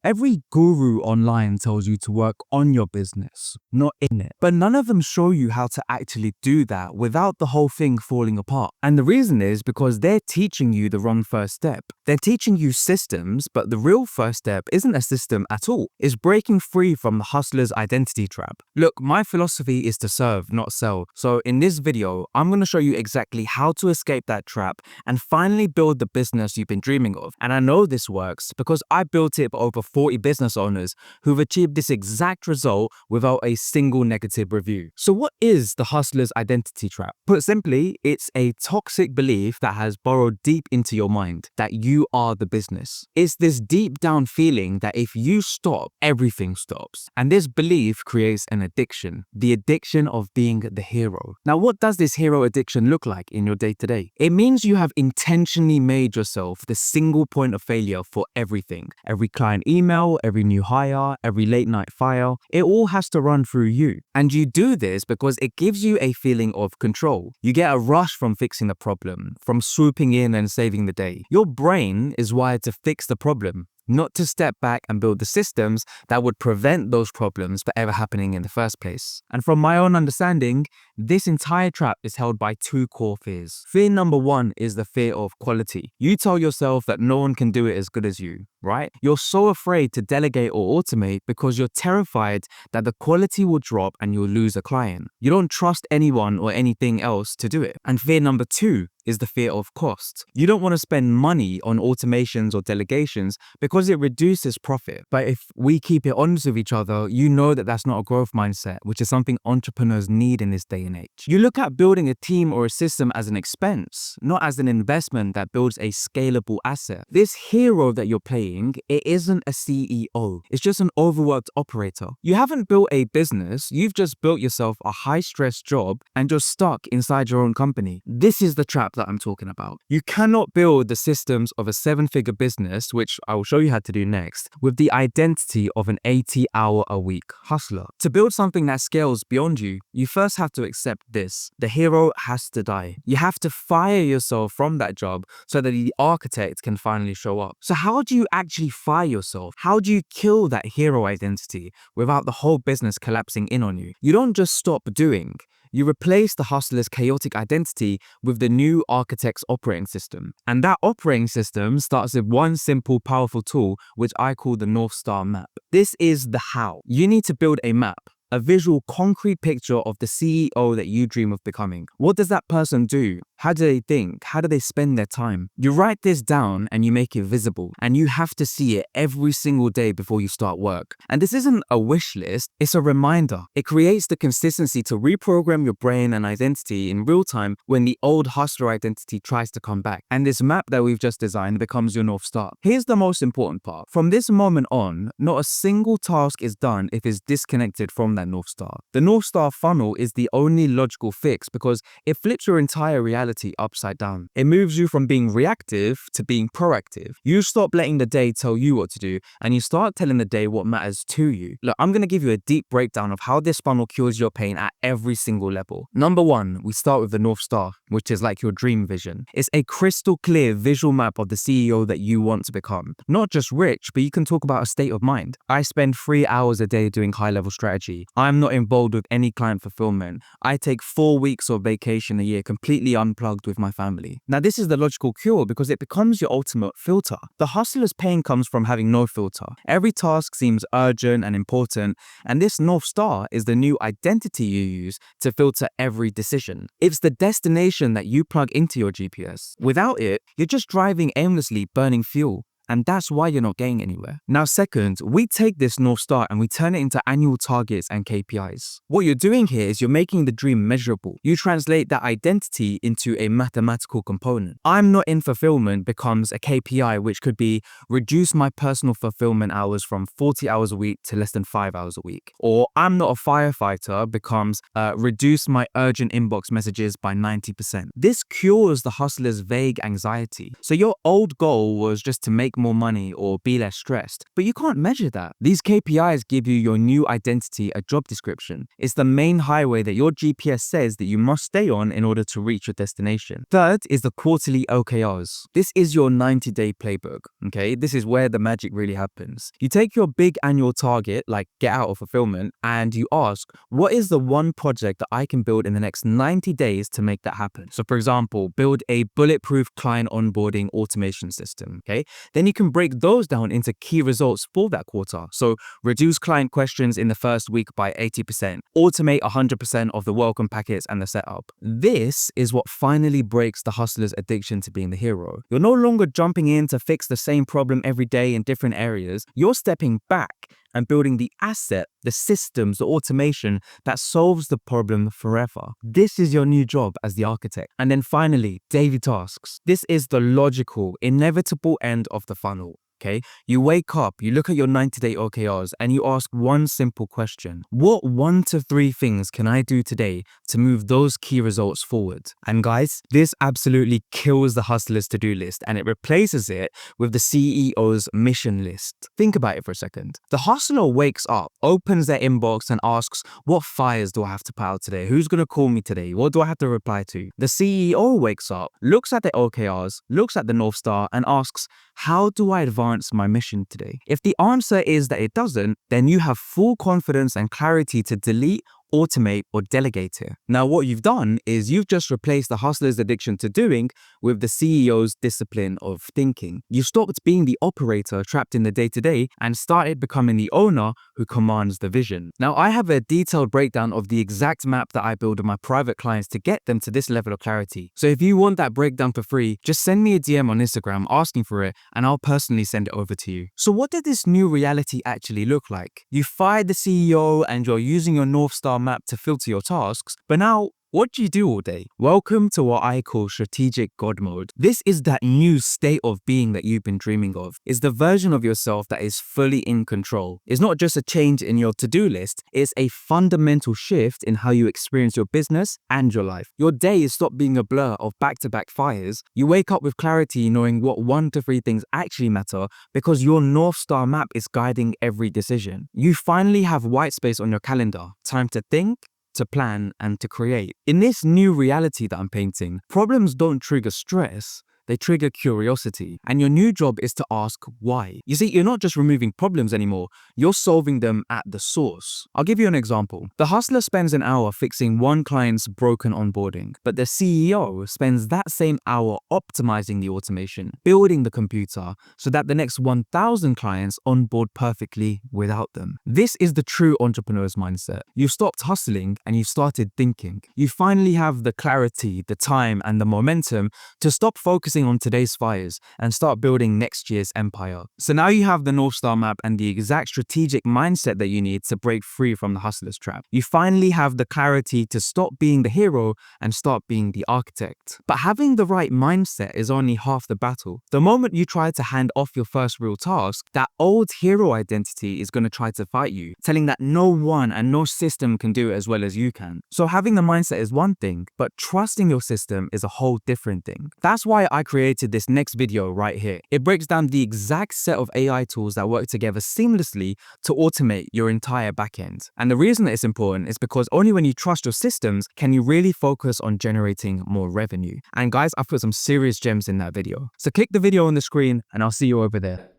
Every guru online tells you to work on your business, not in it. But none of them show you how to actually do that without the whole thing falling apart. And the reason is because they're teaching you the wrong first step. They're teaching you systems, but the real first step isn't a system at all. It's breaking free from the hustler's identity trap. Look, my philosophy is to serve, not sell. So in this video, I'm going to show you exactly how to escape that trap and finally build the business you've been dreaming of. And I know this works because I built it for over 40 business owners who've achieved this exact result without a single negative review. So what is the hustler's identity trap? Put simply, it's a toxic belief that has burrowed deep into your mind that you are the business. It's this deep down feeling that if you stop, everything stops. And this belief creates an addiction, the addiction of being the hero. Now, what does this hero addiction look like in your day-to-day? It means you have intentionally made yourself the single point of failure for everything. Every client email, every new hire, every late night file, it all has to run through you. And you do this because it gives you a feeling of control. You get a rush from fixing the problem, from swooping in and saving the day. Your brain is wired to fix the problem, not to step back and build the systems that would prevent those problems from ever happening in the first place. And from my own understanding, this entire trap is held by two core fears. Fear number one is the fear of quality. You tell yourself that no one can do it as good as you, right? You're so afraid to delegate or automate because you're terrified that the quality will drop and you'll lose a client. You don't trust anyone or anything else to do it. And fear number two is the fear of cost. You don't want to spend money on automations or delegations because it reduces profit. But if we keep it honest with each other, you know that that's not a growth mindset, which is something entrepreneurs need in this day and age. You look at building a team or a system as an expense, not as an investment that builds a scalable asset. This hero that you're playing, it isn't a CEO. It's just an overworked operator. You haven't built a business, you've just built yourself a high-stress job and you're stuck inside your own company. This is the trap that I'm talking about. You cannot build the systems of a 7-figure business, which I will show you how to do next, with the identity of an 80-hour-a-week hustler. To build something that scales beyond you, you first have to accept this. The hero has to die. You have to fire yourself from that job so that the architect can finally show up. So how do you actually fire yourself? How do you kill that hero identity without the whole business collapsing in on you? You don't just stop doing. You replace the hustler's chaotic identity with the new architect's operating system. And that operating system starts with one simple, powerful tool, which I call the North Star map. This is the how. You need to build a map, a visual, concrete picture of the CEO that you dream of becoming. What does that person do? How do they think? How do they spend their time? You write this down and you make it visible, and you have to see it every single day before you start work. And this isn't a wish list, it's a reminder. It creates the consistency to reprogram your brain and identity in real time when the old hustler identity tries to come back. And this map that we've just designed becomes your North Star. Here's the most important part. From this moment on, not a single task is done if it's disconnected from that North Star. The North Star funnel is the only logical fix because it flips your entire reality upside down. It moves you from being reactive to being proactive. You stop letting the day tell you what to do and you start telling the day what matters to you. Look, I'm going to give you a deep breakdown of how this funnel cures your pain at every single level. Number one, we start with the North Star, which is like your dream vision. It's a crystal clear visual map of the CEO that you want to become. Not just rich, but you can talk about a state of mind. I spend 3 hours a day doing high-level strategy. I'm not involved with any client fulfillment. I take 4 weeks of vacation a year completely unplugged with my family. Now, this is the logical cure because it becomes your ultimate filter. The hustler's pain comes from having no filter. Every task seems urgent and important, and this North Star is the new identity you use to filter every decision. It's the destination that you plug into your GPS. Without it, you're just driving aimlessly, burning fuel. And that's why you're not getting anywhere. Now, second, we take this North Star and we turn it into annual targets and KPIs. What you're doing here is you're making the dream measurable. You translate that identity into a mathematical component. I'm not in fulfillment becomes a KPI, which could be reduce my personal fulfillment hours from 40 hours a week to less than 5 hours a week. Or I'm not a firefighter becomes reduce my urgent inbox messages by 90%. This cures the hustler's vague anxiety. So your old goal was just to make make more money or be less stressed, but you can't measure that. These KPIs give you your new identity, a job description. It's the main highway that your GPS says that you must stay on in order to reach your destination. Third is the quarterly OKRs. This is your 90-day playbook, okay? This is where the magic really happens. You take your big annual target, like get out of fulfillment, and you ask, what is the one project that I can build in the next 90 days to make that happen? So for example, build a bulletproof client onboarding automation system, okay? Then you can break those down into key results for that quarter. So reduce client questions in the first week by 80%, automate 100% of the welcome packets and the setup. This is what finally breaks the hustler's addiction to being the hero. You're no longer jumping in to fix the same problem every day in different areas. You're stepping back and building the asset, the systems, the automation that solves the problem forever. This is your new job as the architect. And then finally, daily tasks. This is the logical, inevitable end of the funnel. Okay, you wake up, you look at your 90-day OKRs, and you ask one simple question. What 1 to 3 things can I do today to move those key results forward? And guys, this absolutely kills the hustler's to-do list, and it replaces it with the CEO's mission list. Think about it for a second. The hustler wakes up, opens their inbox, and asks, what fires do I have to put out today? Who's going to call me today? What do I have to reply to? The CEO wakes up, looks at the OKRs, looks at the North Star, and asks, how do I advance my mission today? If the answer is that it doesn't, then you have full confidence and clarity to delete, automate, or delegate here. Now, what you've done is you've just replaced the hustler's addiction to doing with the CEO's discipline of thinking. You stopped being the operator trapped in the day-to-day and started becoming the owner who commands the vision. Now, I have a detailed breakdown of the exact map that I build with my private clients to get them to this level of clarity. So if you want that breakdown for free, just send me a DM on Instagram asking for it, and I'll personally send it over to you. So what did this new reality actually look like? You fired the CEO and you're using your North Star map to filter your tasks, but now what do you do all day? Welcome to what I call strategic God mode. This is that new state of being that you've been dreaming of. It's the version of yourself that is fully in control. It's not just a change in your to-do list, it's a fundamental shift in how you experience your business and your life. Your day is stopped being a blur of back-to-back fires. You wake up with clarity knowing what 1 to 3 things actually matter because your North Star map is guiding every decision. You finally have white space on your calendar, time to think, to plan, and to create. In this new reality that I'm painting, problems don't trigger stress, they trigger curiosity. And your new job is to ask why. You see, you're not just removing problems anymore, you're solving them at the source. I'll give you an example. The hustler spends an hour fixing one client's broken onboarding, but the CEO spends that same hour optimizing the automation, building the computer so that the next 1,000 clients onboard perfectly without them. This is the true entrepreneur's mindset. You've stopped hustling and you've started thinking. You finally have the clarity, the time, and the momentum to stop focusing on today's fires and start building next year's empire. So now you have the North Star map and the exact strategic mindset that you need to break free from the hustler's trap. You finally have the clarity to stop being the hero and start being the architect. But having the right mindset is only half the battle. The moment you try to hand off your first real task, that old hero identity is going to try to fight you, telling that no one and no system can do it as well as you can. So having the mindset is one thing, but trusting your system is a whole different thing. That's why I created this next video right here. It breaks down the exact set of AI tools that work together seamlessly to automate your entire backend. And the reason that it's important is because only when you trust your systems can you really focus on generating more revenue. And guys, I've put some serious gems in that video. So click the video on the screen and I'll see you over there.